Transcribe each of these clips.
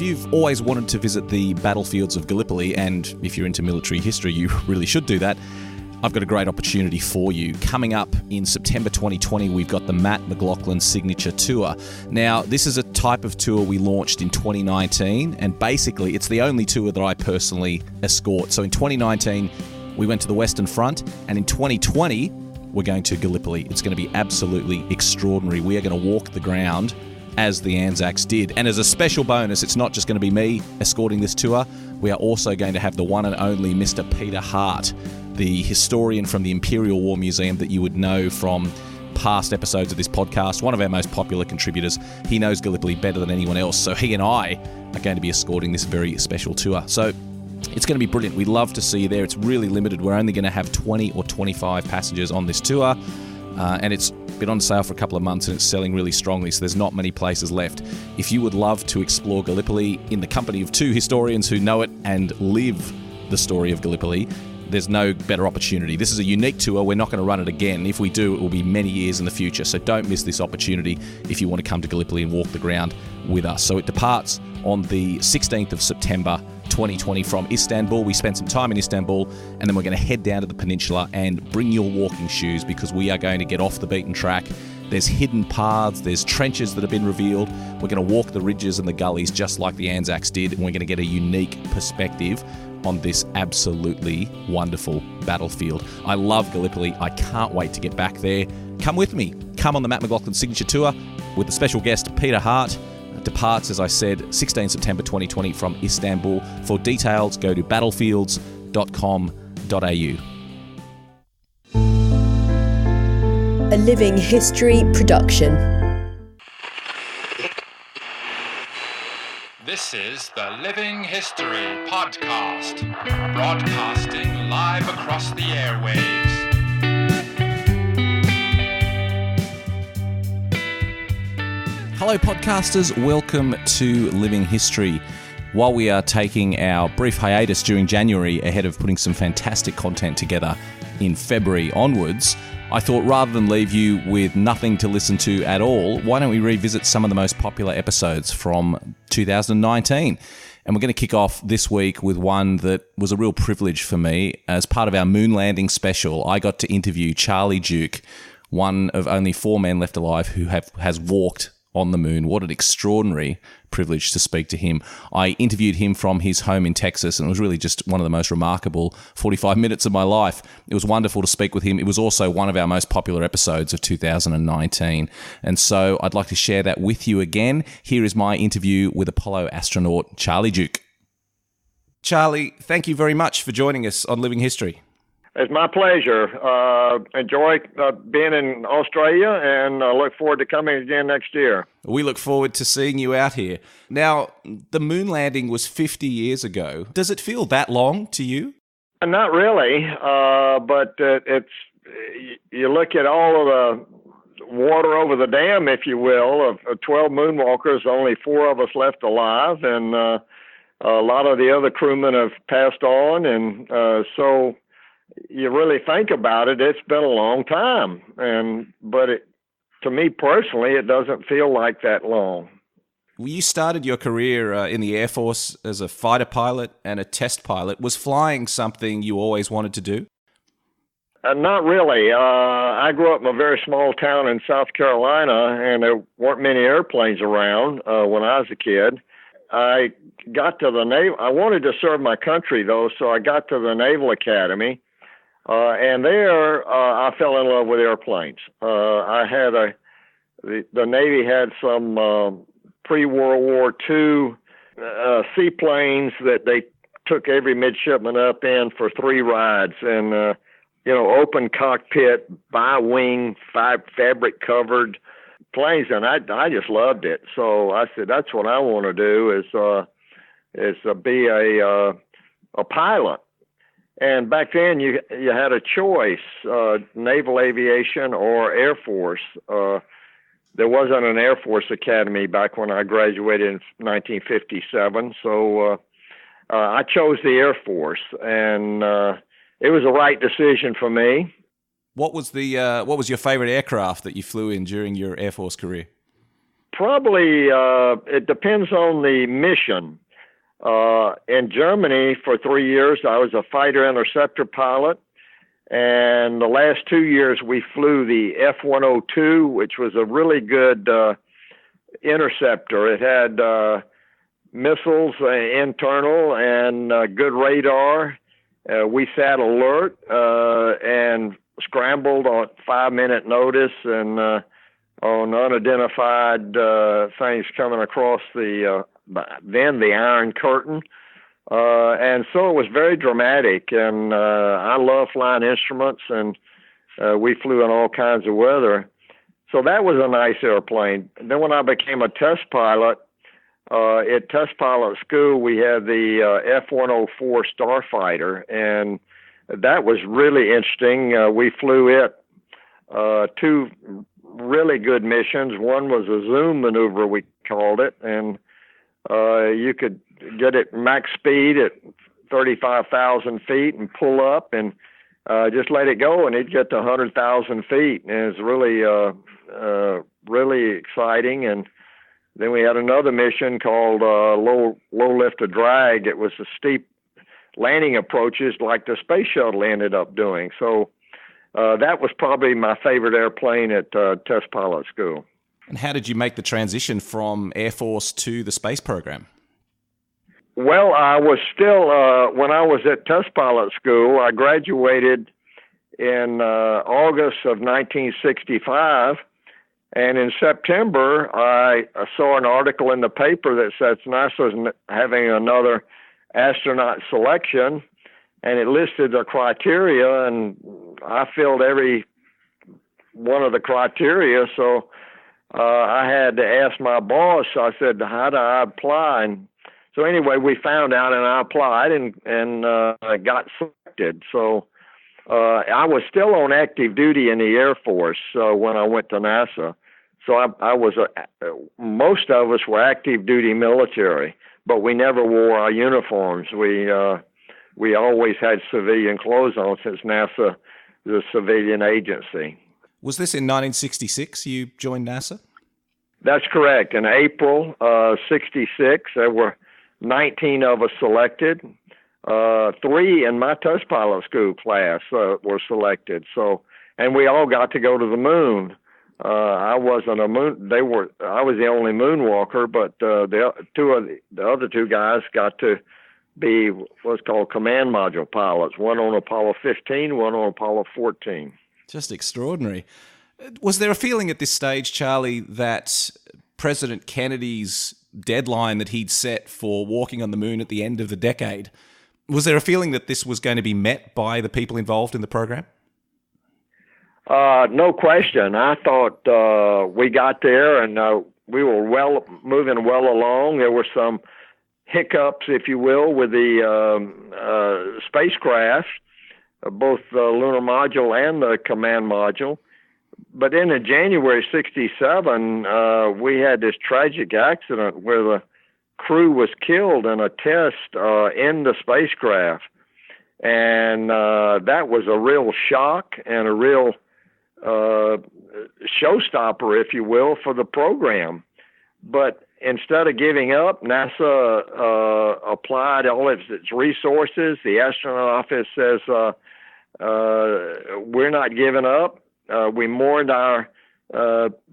If you've always wanted to visit the battlefields of Gallipoli, and if you're into military history, you really should do that, I've got a great opportunity for you. Coming up in September 2020, we've got the Matt McLaughlin Signature Tour. Now, this is a type of tour we launched in 2019, and basically it's the only tour that I personally escort. So in 2019, we went to the Western Front, and in 2020, we're going to Gallipoli. It's going to be absolutely extraordinary. We are going to walk the ground as the Anzacs did. And as a special bonus, it's not just going to be me escorting this tour. We are also going to have the one and only Mr. Peter Hart, the historian from the Imperial War Museum that you would know from past episodes of this podcast, one of our most popular contributors. He knows Gallipoli better than anyone else, so he and I are going to be escorting this very special tour. So it's going to be brilliant. We'd love to see you there. It's really limited. We're only going to have 20 or 25 passengers on this tour, and it's been on sale for a couple of months and it's selling really strongly, so there's not many places left. If you would love to explore Gallipoli in the company of two historians who know it and live the story of Gallipoli, there's no better opportunity. This is a unique tour. We're not going to run it again. If we do, it will be many years in the future. So don't miss this opportunity if you want to come to Gallipoli and walk the ground with us. So it departs on the 16th of September 2020 from Istanbul. We spent some time in Istanbul, and then we're going to head down to the peninsula and bring your walking shoes, because we are going to get off the beaten track. There's hidden paths, there's trenches that have been revealed. We're going to walk the ridges and the gullies just like the Anzacs did, and we're going to get a unique perspective on this absolutely wonderful battlefield. I love Gallipoli. I can't wait to get back there. Come with me. Come on the Matt McLaughlin Signature Tour with the special guest Peter Hart. Departs, as I said, 16 September 2020 from Istanbul. For details, go to battlefields.com.au. A Living History production. This is the Living History Podcast, broadcasting live across the airwaves. Hello podcasters, welcome to Living History. While we are taking our brief hiatus during January ahead of putting some fantastic content together in February onwards, I thought rather than leave you with nothing to listen to at all, why don't we revisit some of the most popular episodes from 2019? And we're going to kick off this week with one that was a real privilege for me. As part of our moon landing special, I got to interview Charlie Duke, one of only 4 men left alive who has walked on the moon. What an extraordinary privilege to speak to him. I interviewed him from his home in Texas, and it was really just one of the most remarkable 45 minutes of my life. It was wonderful to speak with him. It was also one of our most popular episodes of 2019. And so I'd like to share that with you again. Here is my interview with Apollo astronaut Charlie Duke. Charlie, thank you very much for joining us on Living History. It's my pleasure. Enjoy being in Australia, and look forward to coming again next year. We look forward to seeing you out here. Now, the moon landing was 50 years ago. Does it feel that long to you? Not really, but it's you look at all of the water over the dam, if you will, of 12 moonwalkers, only 4 of us left alive, and a lot of the other crewmen have passed on, and so you really think about it, it's been a long time, but to me personally, it doesn't feel like that long. Well, you started your career in the Air Force as a fighter pilot and a test pilot. Was flying something you always wanted to do? Not really. I grew up in a very small town in South Carolina, and there weren't many airplanes around when I was a kid. I got to the Navy. I wanted to serve my country, though, so I got to the Naval Academy. And there, I fell in love with airplanes. The Navy had some pre-World War II seaplanes that they took every midshipman up in for 3 rides, and open cockpit, bi-wing, fabric-covered planes, and I just loved it. So I said, that's what I want to do is be a pilot. And back then, you had a choice, naval aviation or Air Force. There wasn't an Air Force Academy back when I graduated in 1957, so I chose the Air Force, and it was the right decision for me. What was your favorite aircraft that you flew in during your Air Force career? Probably, it depends on the mission. In Germany, for 3 years, I was a fighter interceptor pilot. And the last 2 years, we flew the F-102, which was a really good interceptor. It had missiles internal and good radar. We sat alert and scrambled on 5-minute notice and on unidentified things coming across the Iron Curtain. And so it was very dramatic, and I love flying instruments, and we flew in all kinds of weather. So that was a nice airplane. Then when I became a test pilot, at test pilot school, we had the F-104 Starfighter, and that was really interesting. We flew it 2 really good missions. One was a zoom maneuver, we called it, and you could get it max speed at 35,000 feet and pull up and just let it go, and it'd get to 100,000 feet. And it was really exciting. And then we had another mission called low lift to drag. It was a steep landing approaches like the space shuttle ended up doing. So that was probably my favorite airplane at test pilot school. And how did you make the transition from Air Force to the space program? Well, I was still, when I was at test pilot school, I graduated in August of 1965. And in September, I saw an article in the paper that says NASA's having another astronaut selection, and it listed the criteria, and I filled every one of the criteria. So I had to ask my boss. I said, how do I apply? And so anyway, we found out, and I applied and got selected. So I was still on active duty in the Air Force when I went to NASA. So I was most of us were active duty military, but we never wore our uniforms. We always had civilian clothes on since NASA is a civilian agency. Was this in 1966 you joined NASA? That's correct. In April '66, there were 19 of us selected. 3 in my test pilot school class were selected. So, and we all got to go to the moon. I wasn't a moon. I was the only moonwalker, but the other 2 guys got to be what's called command module pilots. One on Apollo 15, one on Apollo 14. Just extraordinary. Was there a feeling at this stage, Charlie, that President Kennedy's deadline that he'd set for walking on the moon at the end of the decade, was there a feeling that this was going to be met by the people involved in the program? No question. I thought we got there, and we were moving well along. There were some hiccups, if you will, with the spacecraft, both the lunar module and the command module. But then in January '67, we had this tragic accident where the crew was killed in a test in the spacecraft. And that was a real shock and a real showstopper, if you will, for the program. But instead of giving up, NASA applied all of its resources. The astronaut office says, we're not giving up. We mourned our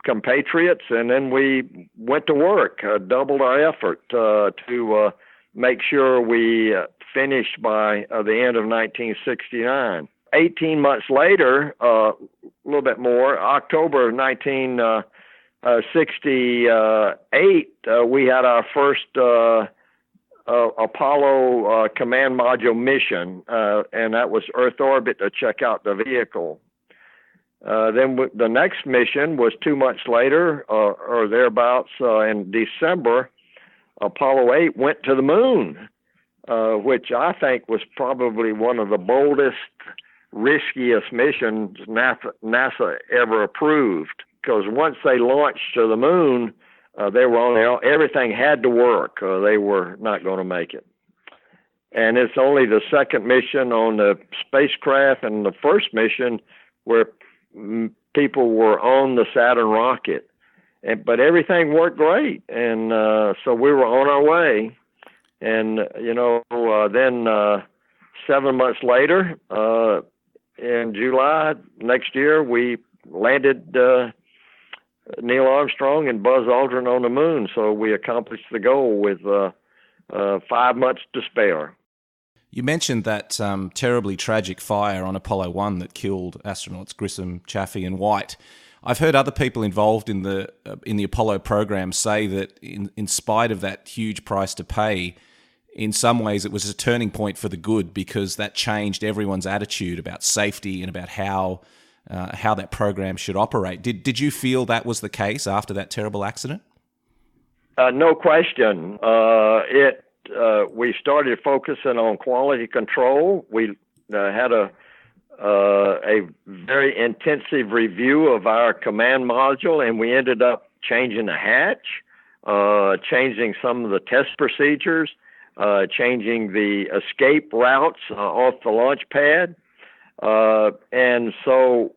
compatriots, and then we went to work, doubled our effort to make sure we finished by the end of 1969. 18 months later, a little bit more, October of 1968, we had our first Apollo command module mission, and that was Earth orbit to check out the vehicle. Then the next mission was 2 months later, or thereabouts, in December. Apollo 8 went to the moon, which I think was probably one of the boldest, riskiest missions NASA ever approved. Because once they launched to the moon, they were on everything had to work. They were not going to make it. And it's only the second mission on the spacecraft and the first mission where people were on the Saturn rocket. but everything worked great, and so we were on our way. And then 7 months later, in July next year, we landed Neil Armstrong and Buzz Aldrin on the moon. So we accomplished the goal with 5 months to spare. You mentioned that terribly tragic fire on Apollo 1 that killed astronauts Grissom, Chaffee and White. I've heard other people involved in the Apollo program say that in spite of that huge price to pay, in some ways it was a turning point for the good, because that changed everyone's attitude about safety and about how that program should operate. Did you feel that was the case after that terrible accident? No question. We started focusing on quality control. We had a very intensive review of our command module, and we ended up changing the hatch, changing some of the test procedures, changing the escape routes off the launch pad. And so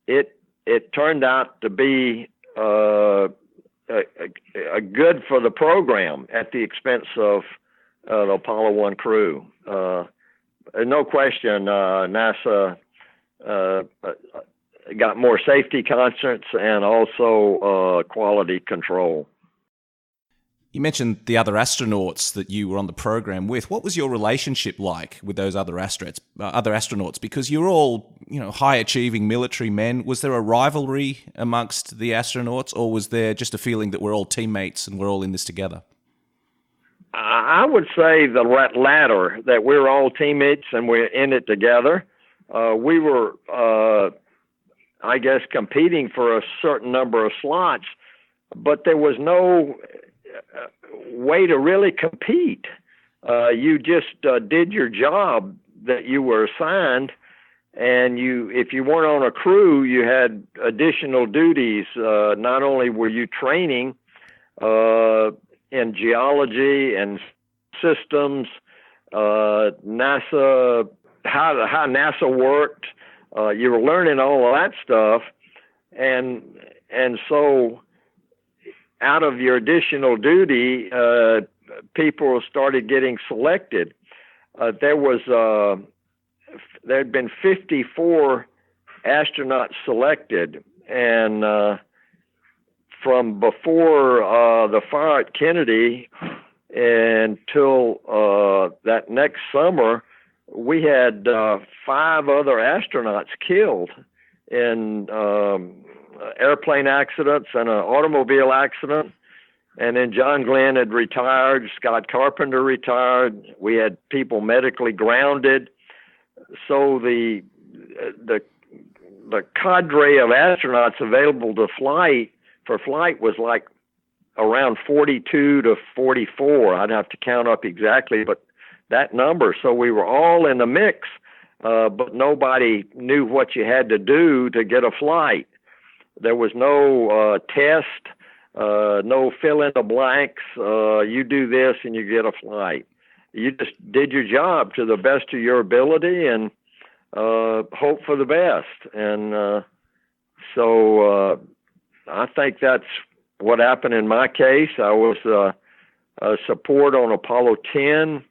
it turned out to be a good for the program at the expense of the Apollo 1 crew. No question, NASA got more safety conscious and also quality control. You mentioned the other astronauts that you were on the program with. What was your relationship like with those other astronauts? Because you're all, high-achieving military men. Was there a rivalry amongst the astronauts, or was there just a feeling that we're all teammates and we're all in this together? I would say the latter, that we're all teammates and we're in it together. We were, I guess, competing for a certain number of slots, but there was no way to really compete. You just did your job that you were assigned, and if you weren't on a crew, you had additional duties. Not only were you training in geology and systems, NASA, how NASA worked, you were learning all of that stuff, and so out of your additional duty, people started getting selected. There had been 54 astronauts selected, and from before the fire at Kennedy until that next summer, we had 5 other astronauts killed in airplane accidents and an automobile accident. And then John Glenn had retired, Scott Carpenter retired. We had people medically grounded. So the cadre of astronauts available for flight was like around 42 to 44. I'd have to count up exactly, but that number. So we were all in the mix, but nobody knew what you had to do to get a flight. There was no test, no fill in the blanks. You do this and you get a flight. You just did your job to the best of your ability and hope for the best. And so I think that's what happened in my case. I was a support on Apollo 10,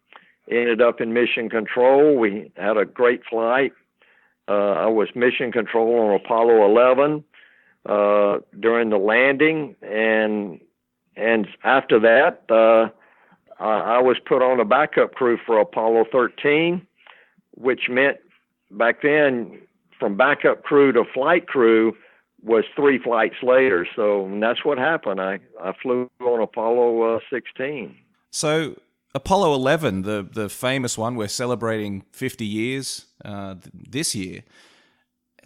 ended up in mission control. We had a great flight. I was mission control on Apollo 11 during the landing, and after that, I was put on a backup crew for Apollo 13, which meant back then from backup crew to flight crew was 3 flights later. So that's what happened. I flew on Apollo 16. So Apollo 11, the famous one, we're celebrating 50 years this year.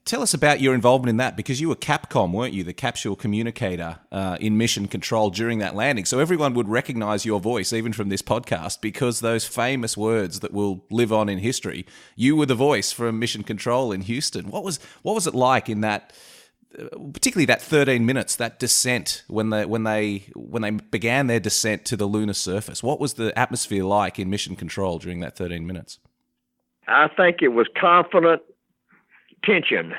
Tell us about your involvement in that, because you were Capcom, weren't you? The capsule communicator in mission control during that landing. So everyone would recognize your voice, even from this podcast, because those famous words that will live on in history, you were the voice from mission control in Houston. What was it like in that, particularly that 13 minutes, that descent, when they began their descent to the lunar surface? What was the atmosphere like in mission control during that 13 minutes? I think it was confident tension.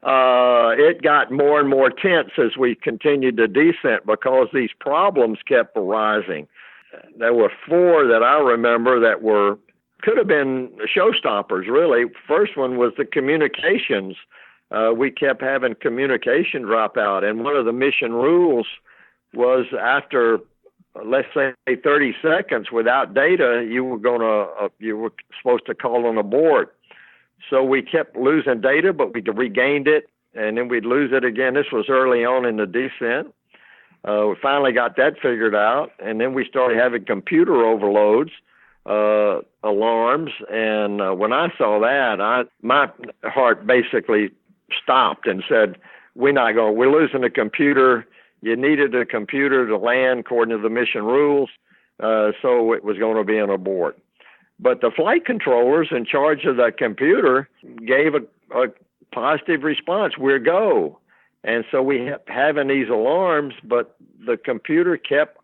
it got more and more tense as we continued the descent because these problems kept arising. There were 4 that I remember that could have been showstoppers, really. First one was the communications. We kept having communication drop out, and one of the mission rules was after, let's say, 30 seconds without data, you were supposed to call on abort. So we kept losing data, but we regained it, and then we'd lose it again. This was early on in the descent. We finally got that figured out, and then we started having computer overloads, alarms, and when I saw that, my heart basically stopped and said, we're losing a computer. You needed a computer to land according to the mission rules, so it was going to be an abort. But the flight controllers in charge of the computer gave a positive response. We're go. And so we kept having these alarms, but the computer kept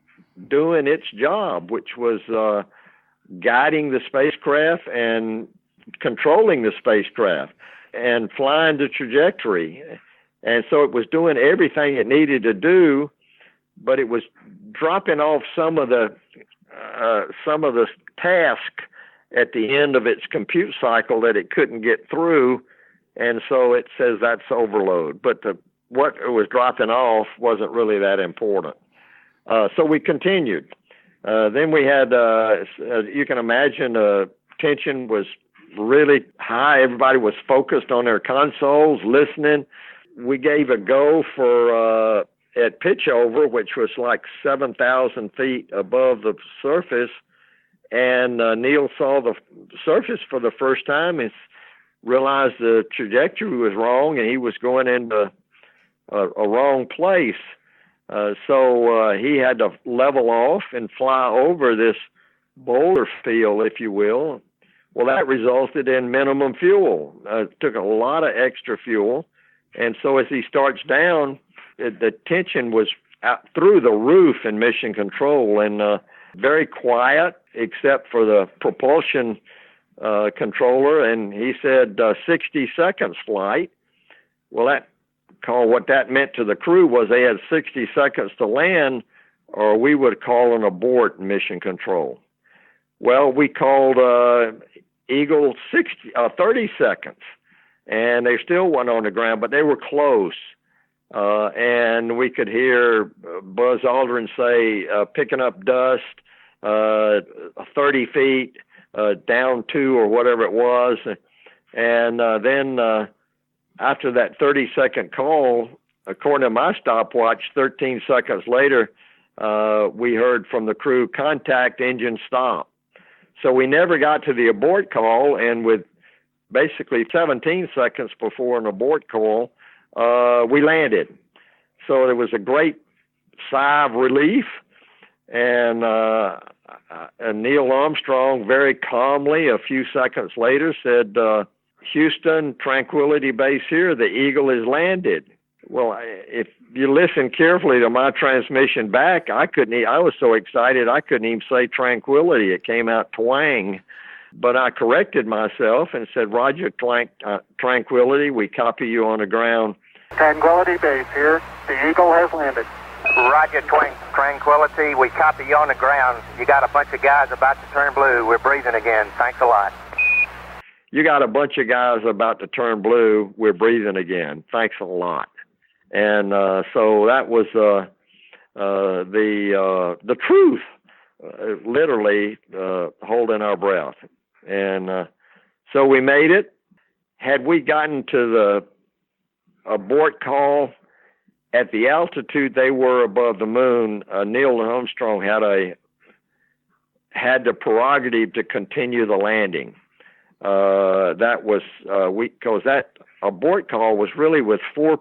doing its job, which was guiding the spacecraft and controlling the spacecraft and flying the trajectory. And so it was doing everything it needed to do, but it was dropping off some of the tasks at the end of its compute cycle that it couldn't get through, and so it says that's overload. But what it was dropping off wasn't really that important. So we continued. Then we had, as you can imagine, tension was really high. Everybody was focused on their consoles, listening. We gave a go for at pitch over, which was like 7,000 feet above the surface. And Neil saw the surface for the first time and realized the trajectory was wrong and he was going into a wrong place. So he had to level off and fly over this boulder field, if you will. Well, that resulted in minimum fuel. It took a lot of extra fuel. And so as he starts down, the tension was out through the roof in mission control, and very quiet except for the propulsion controller. And he said 60 seconds flight. Well, what that meant to the crew was they had 60 seconds to land, or we would call an abort mission control. Well, we called Eagle 30 seconds, and they still went on the ground, but they were close. And we could hear Buzz Aldrin say, picking up dust, 30 feet, down 2 or whatever it was. And then after that 30-second call, according to my stopwatch, 13 seconds later, we heard from the crew, contact engine stop. So we never got to the abort call, and with basically 17 seconds before an abort call, we landed. So it was a great sigh of relief, and Neil Armstrong very calmly a few seconds later said, Houston, Tranquility Base here, the Eagle has landed. Well, if you listen carefully to my transmission back, I was so excited I couldn't even say Tranquility. It came out twang. But I corrected myself and said, Roger, Tranquility, we copy you on the ground. Tranquility Base here. The Eagle has landed. Roger, Tranquility, we copy you on the ground. You got a bunch of guys about to turn blue. We're breathing again. Thanks a lot. You got a bunch of guys about to turn blue. We're breathing again. Thanks a lot. And so that was the truth, literally holding our breath. And so we made it. Had we gotten to the abort call at the altitude they were above the moon, Neil Armstrong had the prerogative to continue the landing. That was because that abort call was really with 4%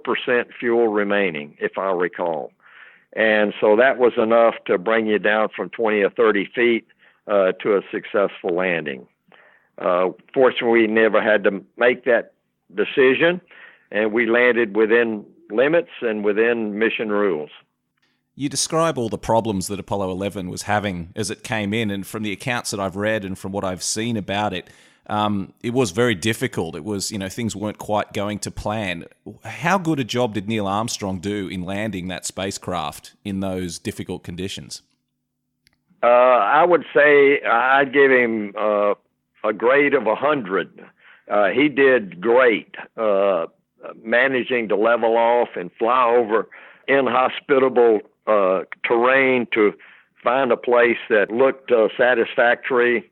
fuel remaining, if I recall. And so that was enough to bring you down from 20 or 30 feet to a successful landing. Fortunately, we never had to make that decision, and we landed within limits and within mission rules. You describe all the problems that Apollo 11 was having as it came in, and from the accounts that I've read and from what I've seen about it, it was very difficult. It was, things weren't quite going to plan. How good a job did Neil Armstrong do in landing that spacecraft in those difficult conditions? I would say I'd give him a grade of 100. He did great, managing to level off and fly over inhospitable terrain to find a place that looked satisfactory.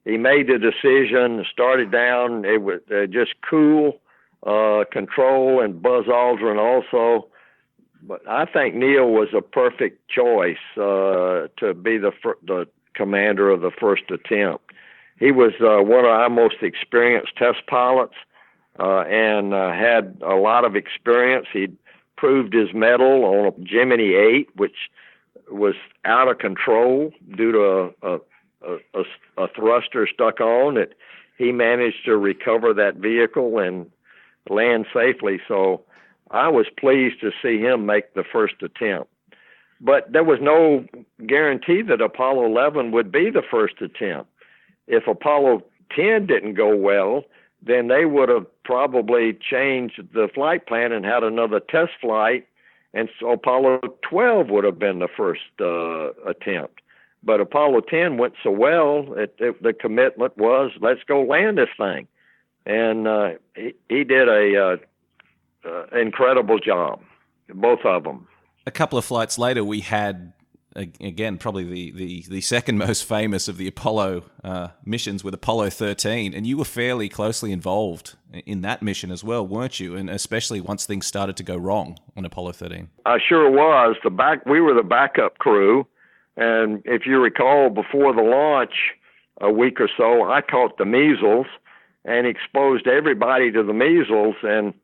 He made the decision, started down. It was just cool control and Buzz Aldrin also. But I think Neil was a perfect choice to be the commander of the first attempt. He was one of our most experienced test pilots and had a lot of experience. He'd proved his mettle on a Gemini 8, which was out of control due to a thruster stuck on it. He managed to recover that vehicle and land safely. So I was pleased to see him make the first attempt. But there was no guarantee that Apollo 11 would be the first attempt. If Apollo 10 didn't go well, then they would have probably changed the flight plan and had another test flight, and so Apollo 12 would have been the first attempt. But Apollo 10 went so well, the commitment was, let's go land this thing. And he did a incredible job, both of them. A couple of flights later, we had, again, probably the second most famous of the Apollo missions with Apollo 13, and you were fairly closely involved in that mission as well, weren't you? And especially once things started to go wrong on Apollo 13. I sure was. We were the backup crew, and if you recall, before the launch, a week or so, I caught the measles and exposed everybody to the measles, and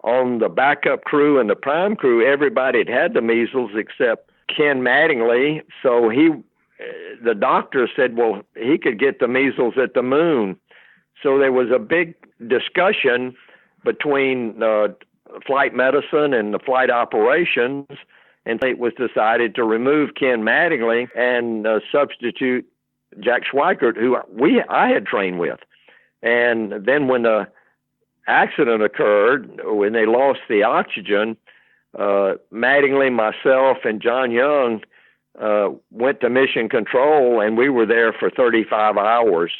on the backup crew and the prime crew, everybody had the measles except Ken Mattingly. So the doctor said, well, he could get the measles at the moon. So there was a big discussion between flight medicine and the flight operations, and it was decided to remove Ken Mattingly and substitute Jack Schweikert, who I had trained with. And then when the accident occurred, when they lost the oxygen, Mattingly, myself, and John Young went to mission control, and we were there for 35 hours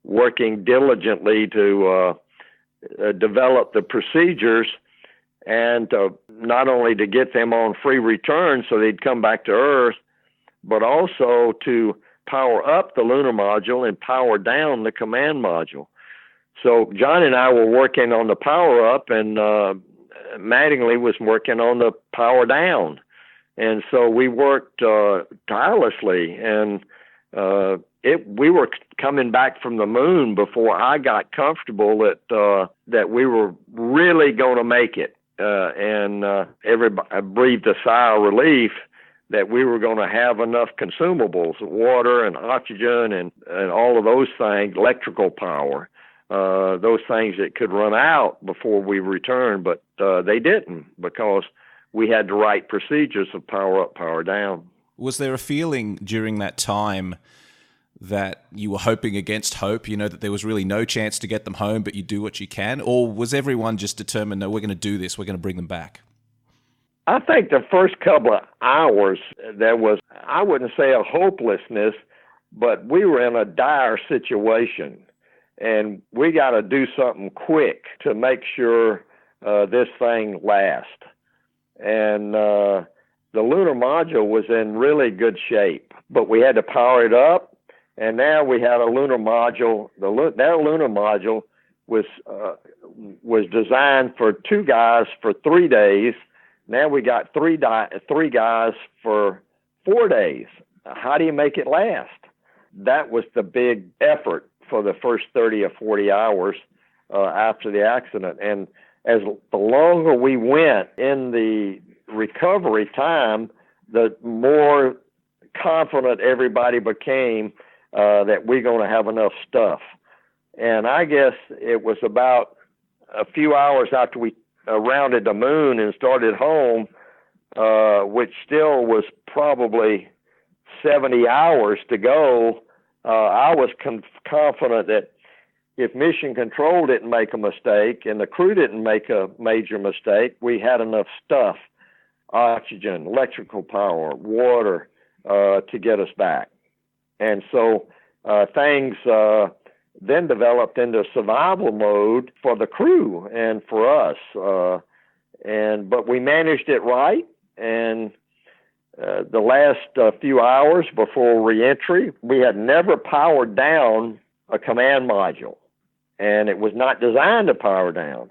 working diligently to develop the procedures and not only to get them on free return so they'd come back to Earth, but also to power up the lunar module and power down the command module. So John and I were working on the power up, and Mattingly was working on the power down. And so we worked tirelessly, and we were coming back from the moon before I got comfortable that we were really going to make it. And everybody breathed a sigh of relief that we were going to have enough consumables, water and oxygen and all of those things, electrical power, those things that could run out before we returned, but they didn't, because we had the right procedures of power up, power down. Was there a feeling during that time that you were hoping against hope, that there was really no chance to get them home, but you do what you can? Or was everyone just determined, no, we're going to do this, we're going to bring them back? I think the first couple of hours, there was, I wouldn't say a hopelessness, but we were in a dire situation. And we got to do something quick to make sure this thing lasts. And the lunar module was in really good shape, but we had to power it up. And now we had a lunar module. That lunar module was designed for 2 guys for 3 days. Now we got three guys for 4 days. How do you make it last? That was the big effort for the first 30 or 40 hours after the accident. And as the longer we went in the recovery time, the more confident everybody became that we're going to have enough stuff. And I guess it was about a few hours after we rounded the moon and started home, which still was probably 70 hours to go. I was confident that if mission control didn't make a mistake and the crew didn't make a major mistake, we had enough stuff, oxygen, electrical power, water, to get us back. And so things then developed into survival mode for the crew and for us. But we managed it right. And the last few hours before reentry, we had never powered down a command module, and it was not designed to power down.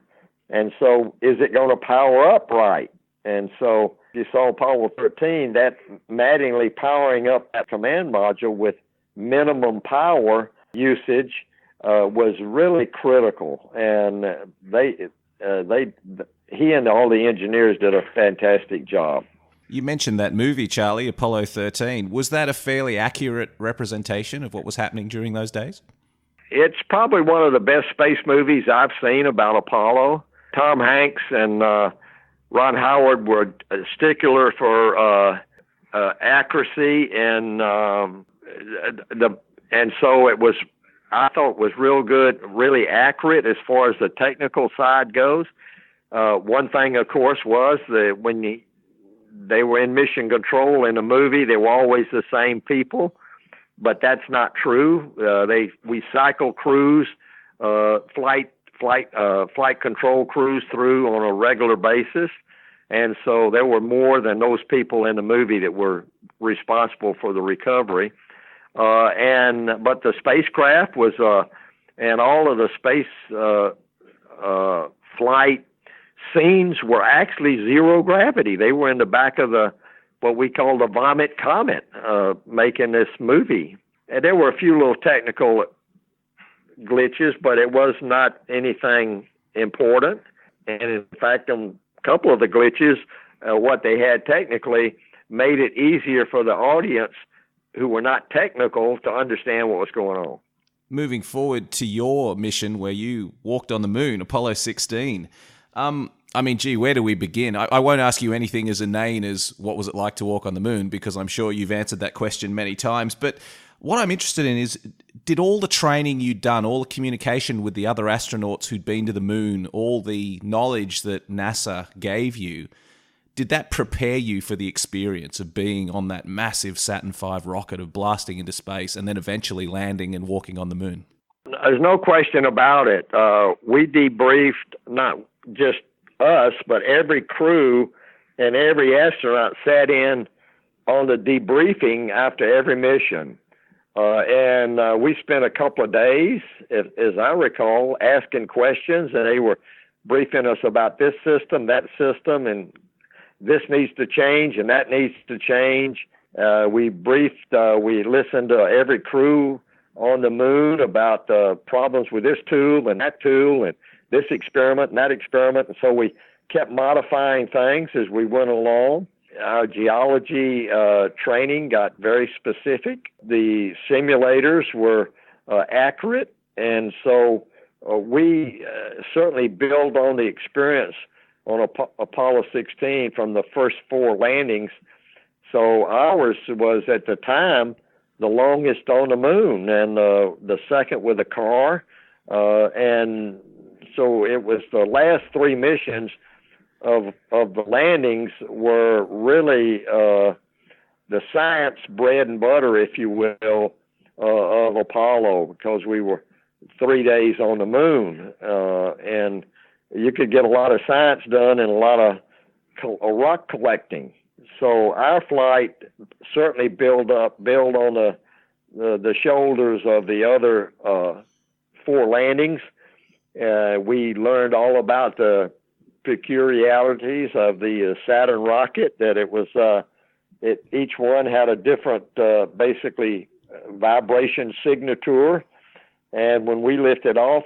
And so, is it going to power up right? And so, you saw Apollo 13, that maddeningly powering up that command module with minimum power usage was really critical. And he and all the engineers did a fantastic job. You mentioned that movie, Charlie, Apollo 13. Was that a fairly accurate representation of what was happening during those days? It's probably one of the best space movies I've seen about Apollo. Tom Hanks and Ron Howard were stickler for accuracy, and so it was. I thought it was real good, really accurate as far as the technical side goes. One thing, of course, was that when they were in mission control in the movie, they were always the same people. But that's not true. We cycle crews, flight control crews through on a regular basis, and so there were more than those people in the movie that were responsible for the recovery. But the spacecraft was, and all of the space flight scenes were actually zero gravity. They were in the back of what we call the Vomit Comet, making this movie. And there were a few little technical glitches, but it was not anything important. And in fact, a couple of the glitches, what they had technically, made it easier for the audience who were not technical to understand what was going on. Moving forward to your mission where you walked on the moon, Apollo 16, where do we begin? I won't ask you anything as inane as what was it like to walk on the moon, because I'm sure you've answered that question many times. But what I'm interested in is, did all the training you'd done, all the communication with the other astronauts who'd been to the moon, all the knowledge that NASA gave you, did that prepare you for the experience of being on that massive Saturn V rocket, of blasting into space and then eventually landing and walking on the moon? There's no question about it. We debriefed not just us, but every crew and every astronaut sat in on the debriefing after every mission. And we spent a couple of days, as I recall, asking questions, and they were briefing us about this system, that system, and this needs to change and that needs to change. We listened to every crew on the moon about problems with this tool and that tool and this experiment and that experiment. And so we kept modifying things as we went along. Our geology training got very specific. The simulators were accurate. And so we certainly build on the experience on Apollo 16 from the first 4 landings. So ours was, at the time, the longest on the moon, and the second with a car. And so it was the last 3 missions of the landings were really the science bread and butter, if you will, of Apollo, because we were 3 days on the moon. And you could get a lot of science done and a lot of rock collecting. So our flight certainly build on the shoulders of the other 4 landings. We learned all about the peculiarities of the Saturn rocket, that it was each one had a different basically vibration signature. And when we lifted off,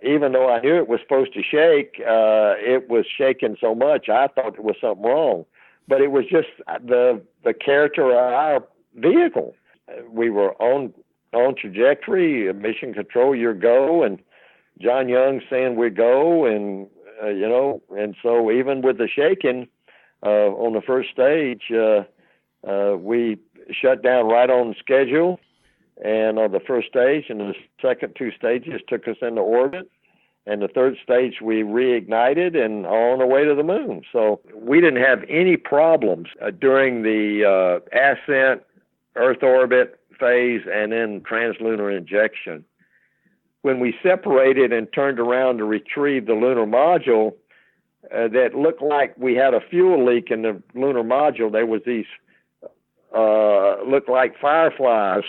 even though I knew it was supposed to shake, it was shaking so much I thought there was something wrong. But it was just the character of our vehicle. We were on trajectory, mission control, your go, and John Young saying we go, and and so even with the shaking on the first stage, we shut down right on schedule. And on the first stage and the second two stages took us into orbit. And the third stage, we reignited and on the way to the moon. So we didn't have any problems during the ascent, Earth orbit phase, and then translunar injection. When we separated and turned around to retrieve the lunar module, that looked like we had a fuel leak in the lunar module. There was these, looked like fireflies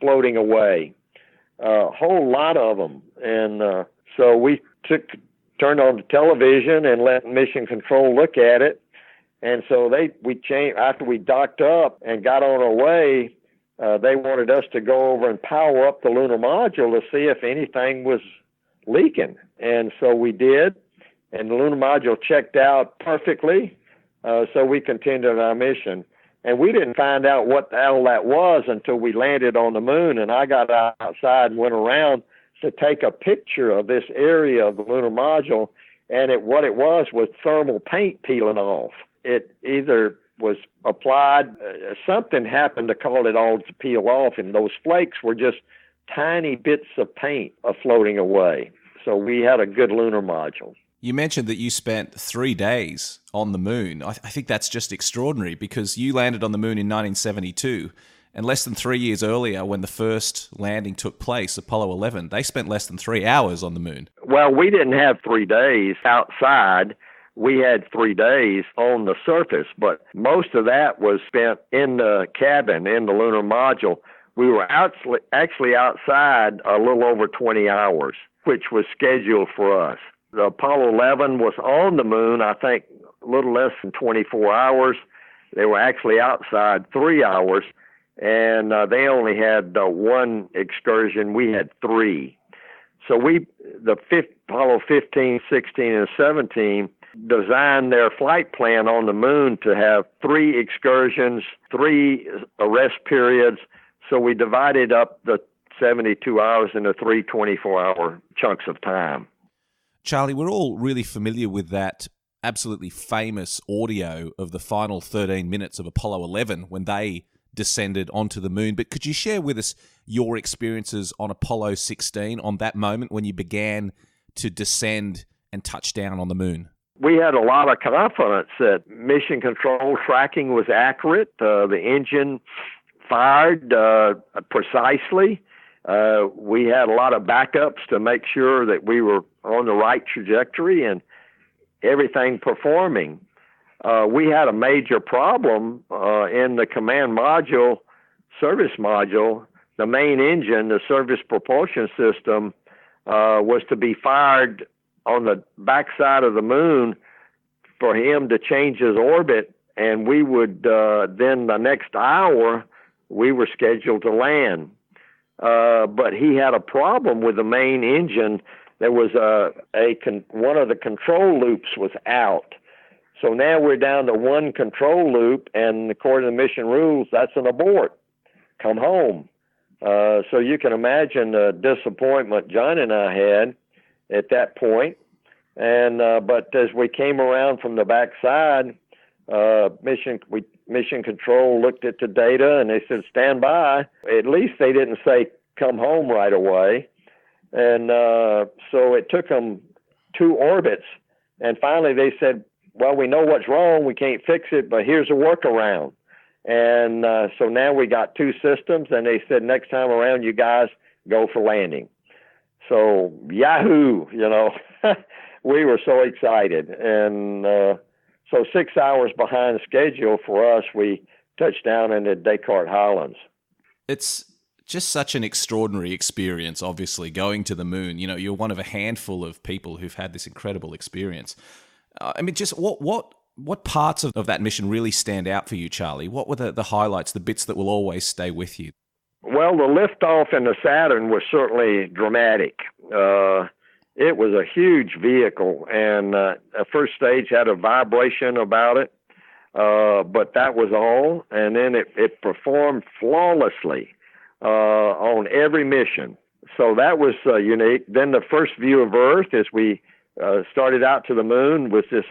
floating away, a whole lot of them. And so we turned on the television and let Mission Control look at it. And so we changed, after we docked up and got on our way, they wanted us to go over and power up the lunar module to see if anything was leaking. And so we did, and the lunar module checked out perfectly. So we continued our mission. And we didn't find out what the hell that was until we landed on the moon, and I got outside and went around to take a picture of this area of the lunar module, and what it was thermal paint peeling off. It either was applied, something happened to cause it all to peel off, and those flakes were just tiny bits of paint floating away. So we had a good lunar module. You mentioned that you spent 3 days on the moon. I think that's just extraordinary because you landed on the moon in 1972, and less than 3 years earlier, when the first landing took place, Apollo 11, they spent less than 3 hours on the moon. Well, we didn't have 3 days outside. We had 3 days on the surface, but most of that was spent in the cabin, in the lunar module. We were actually outside a little over 20 hours, which was scheduled for us. The Apollo 11 was on the moon, I think, a little less than 24 hours. They were actually outside 3 hours, and they only had one excursion. We had 3. So Apollo 15, 16, and 17 designed their flight plan on the moon to have 3 excursions, 3 rest periods. So we divided up the 72 hours into 3 24-hour chunks of time. Charlie, we're all really familiar with that absolutely famous audio of the final 13 minutes of Apollo 11 when they descended onto the moon. But could you share with us your experiences on Apollo 16, on that moment when you began to descend and touch down on the moon? We had a lot of confidence that mission control tracking was accurate. The engine fired precisely. We had a lot of backups to make sure that we were on the right trajectory and everything performing. We had a major problem in the command module, service module. The main engine, the service propulsion system, was to be fired on the backside of the moon for him to change his orbit, and we would then the next hour we were scheduled to land. But he had a problem with the main engine. There was one of the control loops was out. So now we're down to one control loop, and according to mission rules, that's an abort. Come home. So you can imagine the disappointment John and I had at that point. And but as we came around from the backside, mission control looked at the data and they said, stand by. At least they didn't say, come home right away. And so it took them 2 orbits. And finally they said, well, we know what's wrong. We can't fix it, but here's a workaround. And so now we got 2 systems, and they said, next time around, you guys go for landing. So, yahoo, we were so excited. And so 6 hours behind schedule for us, we touched down into Descartes Highlands. It's just such an extraordinary experience, obviously, going to the moon. You're one of a handful of people who've had this incredible experience. Just what parts of that mission really stand out for you, Charlie? What were the highlights, the bits that will always stay with you? Well, the liftoff in the Saturn was certainly dramatic. It was a huge vehicle, and the first stage had a vibration about it, but that was all. And then it performed flawlessly on every mission. So that was unique. Then the first view of Earth as we started out to the moon was this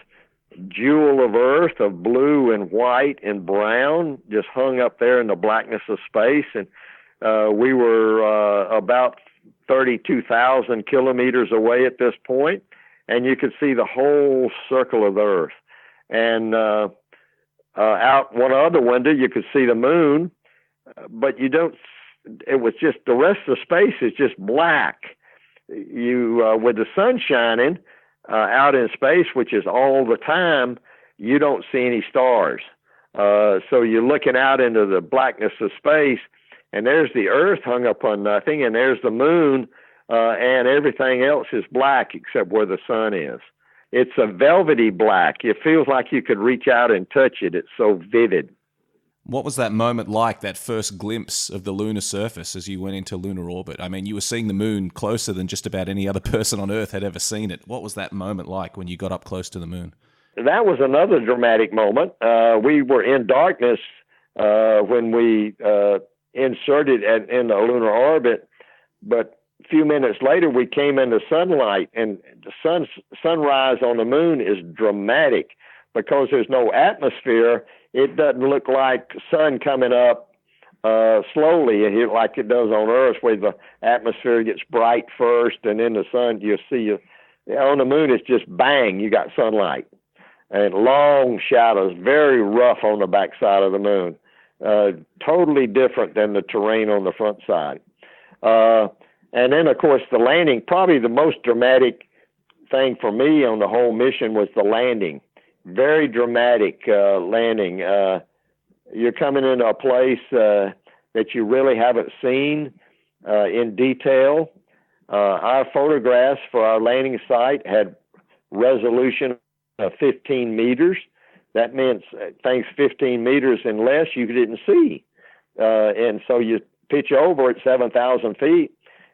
jewel of Earth of blue and white and brown, just hung up there in the blackness of space. And We were about 32,000 kilometers away at this point, and you could see the whole circle of the Earth. And out one other window, you could see the moon, but you don't. It was just the rest of the space is just black. You with the sun shining out in space, which is all the time, you don't see any stars. So you're looking out into the blackness of space, and there's the Earth hung up on nothing, and there's the moon, and everything else is black except where the sun is. It's a velvety black. It feels like you could reach out and touch it. It's so vivid. What was that moment like, that first glimpse of the lunar surface as you went into lunar orbit? I mean, you were seeing the moon closer than just about any other person on Earth had ever seen it. What was that moment like when you got up close to the moon? That was another dramatic moment. We were in darkness when we inserted in the lunar orbit, but a few minutes later we came into sunlight, and the sunrise on the moon is dramatic because there's no atmosphere. It doesn't look like sun coming up slowly like it does on Earth, where the atmosphere gets bright first, and then the sun, you see, on the moon it's just bang, you got sunlight. And long shadows, very rough on the backside of the moon. Totally different than the terrain on the front side. And then, of course, the landing, probably the most dramatic thing for me on the whole mission was the landing. Very dramatic landing. You're coming into a place that you really haven't seen in detail. Our photographs for our landing site had resolution of 15 meters. That meant things 15 meters and less you didn't see. And so you pitch over at 7,000 feet,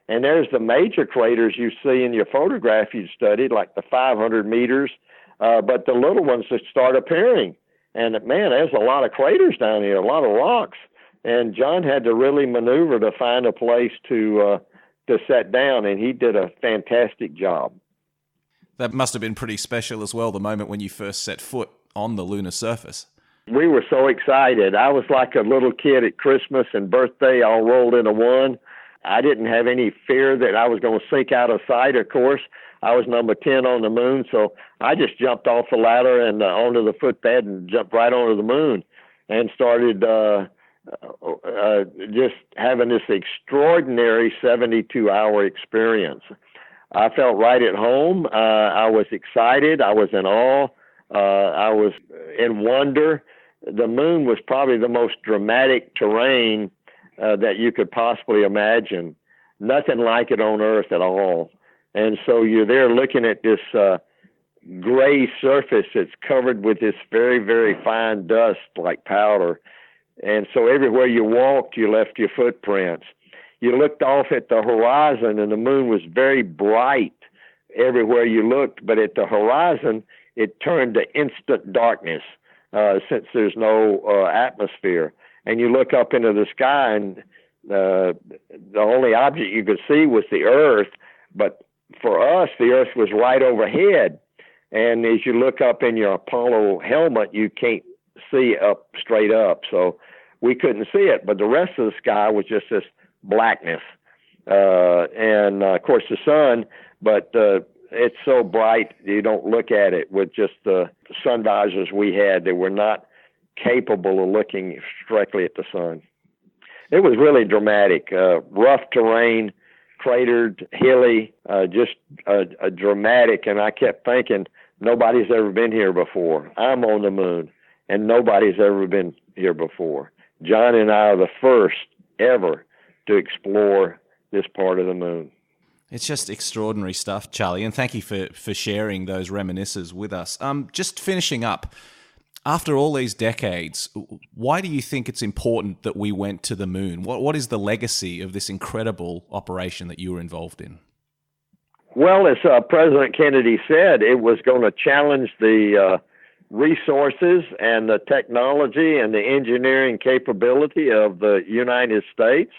and there's the major craters you see in your photograph you studied, like the 500 meters, but the little ones that start appearing. And man, there's a lot of craters down here, a lot of rocks. And John had to really maneuver to find a place to set down, and he did a fantastic job. That must have been pretty special as well, the moment when you first set foot on the lunar surface. We were so excited. I was like a little kid at Christmas and birthday all rolled into one. I didn't have any fear that I was going to sink out of sight, of course. I was number 10 on the moon, so I just jumped off the ladder and onto the footpad and jumped right onto the moon and started just having this extraordinary 72-hour experience. I felt right at home. I was excited. I was in awe. I was in wonder. The moon was probably the most dramatic terrain that you could possibly imagine. Nothing like it on Earth at all. And so you're there looking at this gray surface that's covered with this very, very fine dust like powder. And so everywhere you walked, you left your footprints. You looked off at the horizon, and the moon was very bright everywhere you looked. But at the horizon, it turned to instant darkness since there's no atmosphere. And you look up into the sky, and the only object you could see was the Earth. But for us, the Earth was right overhead. And as you look up in your Apollo helmet, you can't see up straight up. So we couldn't see it. But the rest of the sky was just this blackness. And, of course, the sun, but it's so bright you don't look at it with just the sun visors we had. They were not capable of looking directly at the sun. It was really dramatic. Rough terrain, cratered, hilly, just a dramatic. And I kept thinking, nobody's ever been here before. I'm on the moon, and nobody's ever been here before. John and I are the first ever to explore this part of the moon. It's just extraordinary stuff, Charlie, and thank you for sharing those reminiscences with us. Just finishing up, after all these decades, why do you think it's important that we went to the moon? What is the legacy of this incredible operation that you were involved in? Well, as President Kennedy said, it was going to challenge the resources and the technology and the engineering capability of the United States.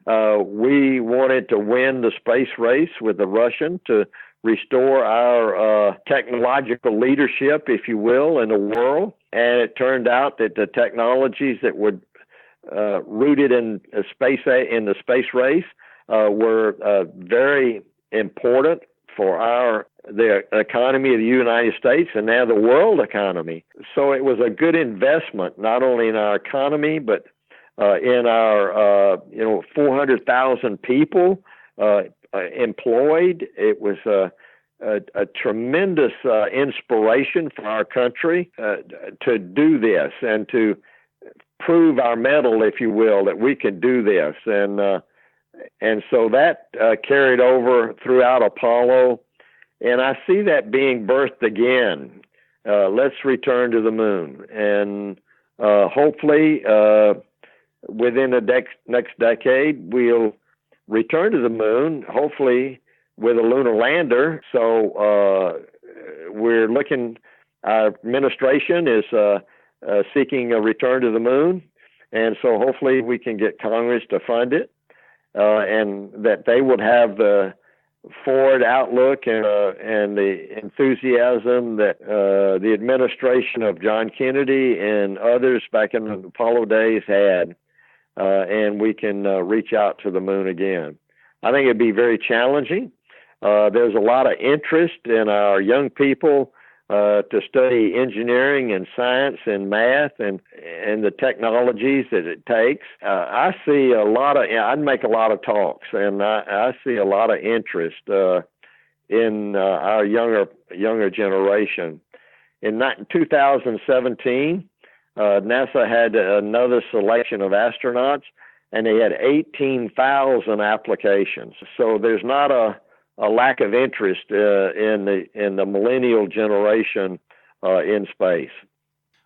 We wanted to win the space race with the Russian to restore our technological leadership, if you will, in the world. And it turned out that the technologies that would rooted in the space race were very important for the economy of the United States and now the world economy. So it was a good investment, not only in our economy, but in our 400,000 people employed. It was a tremendous inspiration for our country to do this and to prove our mettle, if you will, that we can do this. And so that carried over throughout Apollo, and I see that being birthed again. Let's return to the moon, and hopefully within the next decade we'll return to the moon, hopefully with a lunar lander. So we're looking, our administration is seeking a return to the moon, and so hopefully we can get Congress to fund it. And that they would have the forward outlook and the enthusiasm that the administration of John Kennedy and others back in the Apollo days had, and we can reach out to the moon again. I think it'd be very challenging. There's a lot of interest in our young people to study engineering and science and math and the technologies that it takes. I see I'd make a lot of talks, and I see a lot of interest in our younger generation. In 2017, NASA had another selection of astronauts, and they had 18,000 applications. So there's not a lack of interest in the millennial generation in space.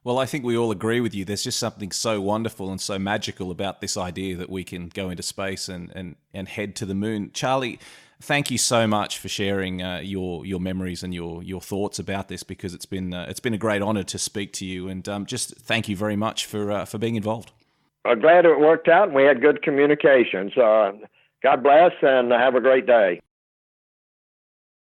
Well, I think we all agree with you. There's just something so wonderful and so magical about this idea that we can go into space and head to the moon. Charlie, thank you so much for sharing your memories and your thoughts about this, because it's been a great honor to speak to you, and just thank you very much for being involved. I'm glad it worked out and we had good communications. God bless and have a great day.